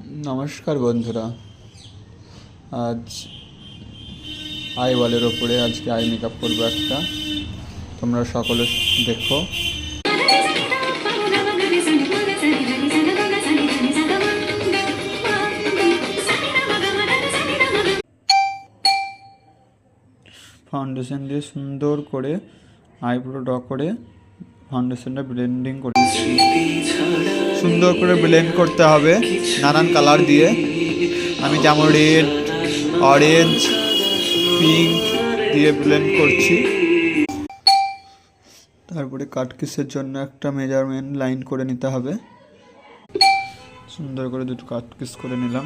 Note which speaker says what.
Speaker 1: নমস্কার বন্ধুরা। আজ আই বলের ওপরে আজকে আই মেকআপ করবো একটা, তোমরা সকলে দেখো। ফাউন্ডেশন দিয়ে সুন্দর করে আইব্রো ড্র করে ফাউন্ডেশনটা ব্লেন্ডিং করে সুন্দর করে ব্লেন্ড করতে হবে নানান কালার দিয়ে। আমি যেমন রেড, অরেঞ্জ, পিঙ্ক দিয়ে ব্লেন্ড করছি। তারপরে কাটকিসের জন্য একটা মেজারমেন্ট লাইন করে নিতে হবে। সুন্দর করে দুটো কাটকিস করে নিলাম।